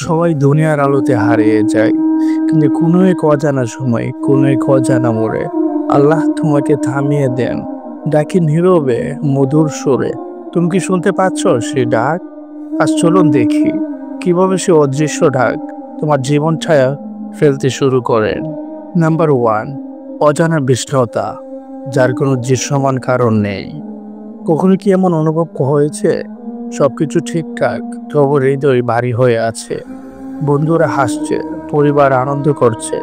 সবাই দুনিয়ার আলোতে হারিয়ে যায়, কিন্তু কোনো এক অজানা সময়, কোনো এক অজানা মোড়ে আল্লাহ তোমাকে থামিয়ে দেন। ডাকি নীরবে, মধুর সুরে। তুমি কি শুনতে পাচ্ছ সে ডাক? আজ চলুন দেখি কিভাবে সে অদৃশ্য ডাক তোমার জীবন ছায়া ফেলতে শুরু করেন। নাম্বার ওয়ান, অজানা বিষ্ণতা, যার কোনো দৃশ্যমান কারণ নেই। কখনো কি এমন অনুভব হয়েছে সবকিছু ঠিকঠাক, তবু হৃদয় ভারী হয়ে আছে? বন্ধুরা হাসছে, পরিবার আনন্দ করছে,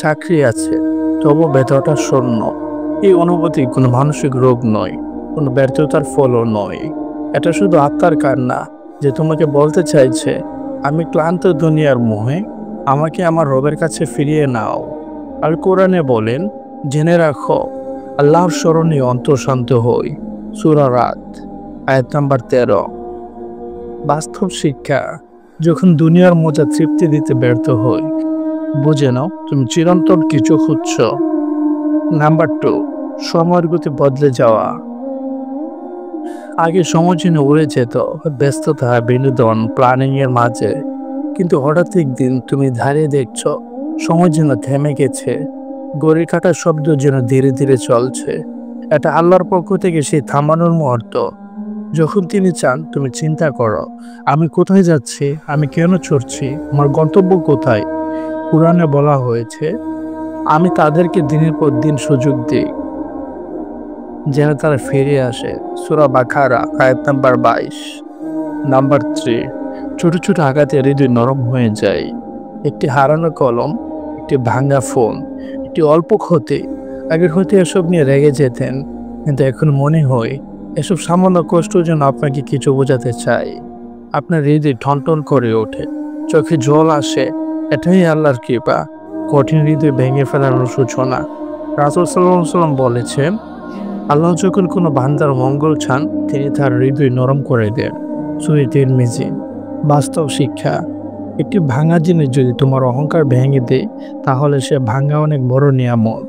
চাকরি আছে, তবু ভেতরটা শূন্য। এই অনুভূতি কোনো মানসিক রোগ নয়, কোনো ব্যর্থতার ফলও নয়। এটা শুধু আত্মার কান্না, যে তোমাকে বলতে চাইছে, আমি ক্লান্ত দুনিয়ার মোহে, আমাকে আমার রবের কাছে ফিরিয়ে নাও। আর কোরআনে বলেন, জেনে রাখো, আল্লাহর স্মরণে অন্তর শান্ত হই। সূরা রাত, আয়াত নাম্বার 13। বাস্তব শিক্ষা, যখন দুনিয়ার মজা তৃপ্তি দিতে ব্যর্থ হই, বুঝে নাও তুমি চিরন্তন কিছু খুঁজছ। নাম্বার টু, সময়ের গতি বদলে যাওয়া। আগে সময় যেন উড়ে যেত ব্যস্ততা, বিনোদন, প্ল্যানিং এর মাঝে, কিন্তু হঠাৎ একদিন তুমি দাঁড়িয়ে দেখছ সময় যেন থেমে গেছে। ঘড়ির কাঁটার শব্দ যেন ধীরে ধীরে চলছে। এটা আল্লাহর পক্ষ থেকে সেই থামানোর মুহূর্ত। যখন তিনি চান তুমি চিন্তা করো, আমি কোথায় যাচ্ছি, আমি কেন চড়ছি, আমার গন্তব্য কোথায়। কুরআনে বলা হয়েছে, আমি তাদেরকে দিনের পর দিন সুযোগ দিই যেন তারা ফিরে আসে। সূরা বাকারা, আয়াত নাম্বার 22। নাম্বার 3, ছোট ছোট আঘাতে হৃদয় নরম হয়ে যায়। একটি হারানো কলম, একটি ভাঙা ফোন, একটি অল্প ক্ষতি। আগের হতে এসব নিয়ে রেগে যেতেন, কিন্তু এখন মনে হয় এসব সামান্য কষ্ট যেন আপনাকে কিছু বোঝাতে চাই। আপনার হৃদয় ঠনঠন করে ওঠে, চোখে জল আসে। এটাই আল্লাহর কৃপা, কঠিন হৃদয় ভেঙে ফেলানোর সূচনা। রাসূল সাল্লাল্লাহু আলাইহি ওয়াসাল্লাম বলেছেন, আল্লাহ যখন কোনো বান্দার মঙ্গল চান, তিনি তার হৃদয় নরম করে দেন। সূরা তিরমিজি। বাস্তব শিক্ষা, একটি ভাঙা জিনিস যদি তোমার অহংকার ভেঙে দেয়, তাহলে সে ভাঙা অনেক বড় নিয়ামত।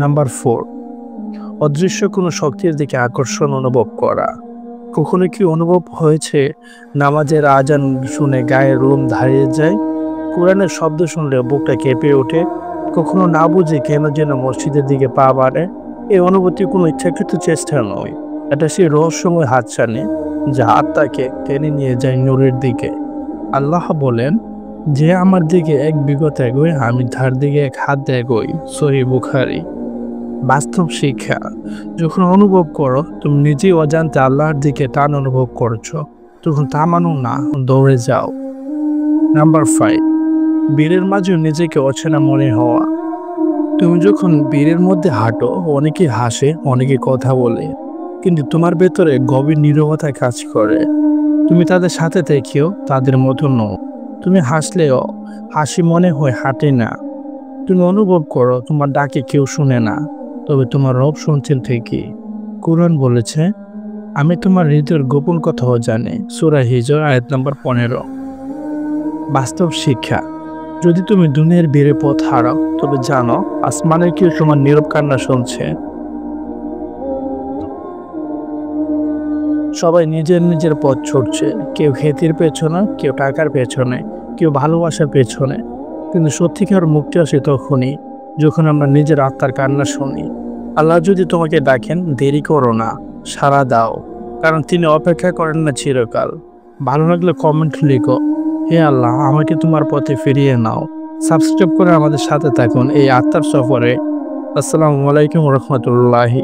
নাম্বার 4, অদৃশ্য কোনো শক্তির দিকে আকর্ষণ অনুভব করা। কখনো কি অনুভব হয়েছে নামাজের আজান শুনে গায়ে রোম দাঁড়িয়ে যায়, কোরআনের শব্দ শুনলে বুকটা কেঁপে ওঠে, কখনো না বুঝে কেন যেন মসজিদের দিকে পা বাড়ে? এই অনুভূতি কোনো ইচ্ছাকৃত চেষ্টা নয়, এটা সেই রহস্যময় হাতছানি যা আত্মাকে টেনে নিয়ে যায় নূরের দিকে। আল্লাহ বলেন, যে আমার দিকে এক বিগত এগোয়, আমি তার দিকে এক হাত এগোই। সহিহ বুখারী। বাস্তব শিক্ষা, যখন অনুভব করো তুমি নিজেই অজান্তে আল্লাহর দিকে টান অনুভব করছো, তখন থামানো না, দৌড়ে যাও। নাম্বার 5, ভিড়ের মাঝে নিজেকে অচেনা মনে হওয়া। তুমি যখন ভিড়ের মধ্যে হাঁটো, অনেকে হাসে, অনেকে কথা বলে, কিন্তু তোমার ভেতরে গভীর নীরবতা কাজ করে। তুমি তাদের সাথে থেকেও তাদের মতো নও। তুমি হাসলেও হাসি মনে হয় হাঁটে না। তুমি অনুভব করো তোমার ডাকে কেউ শুনে না, তবে তোমার রব শুনছেন ঠিকই। কুরআন বলেছে, আমি তোমার হৃদয়ের গোপন কথাও জানি। সূরা হিজর, আয়াত নাম্বার 15। বাস্তব শিক্ষা, যদি তুমি দুনিয়ার ভিড়ে পথ হারাও, তবে জানো আসমানের কেউ তোমার নীরব কান্না শুনছে। সবাই নিজের নিজের পথ ছুটছে, কেউ খ্যাতির পেছনে, কেউ টাকার পেছনে, কেউ ভালোবাসার পেছনে, কিন্তু সত্যিকার মুক্তি আসে তখনই যখন আমরা নিজের আত্মার কান্না শুনি। আল্লাহ যদি তোমাকে ডাকেন, দেরি করো না, সাড়া দাও, কারণ তিনি অপেক্ষা করেন না চিরকাল। ভালো লাগলে কমেন্ট লিখো, হে আল্লাহ, আমাকে তোমার পথে ফিরিয়ে নাও। সাবস্ক্রাইব করে আমাদের সাথে থাকুন এই আত্মার সফরে। আসসালামু আলাইকুম রহমতুল্লাহি।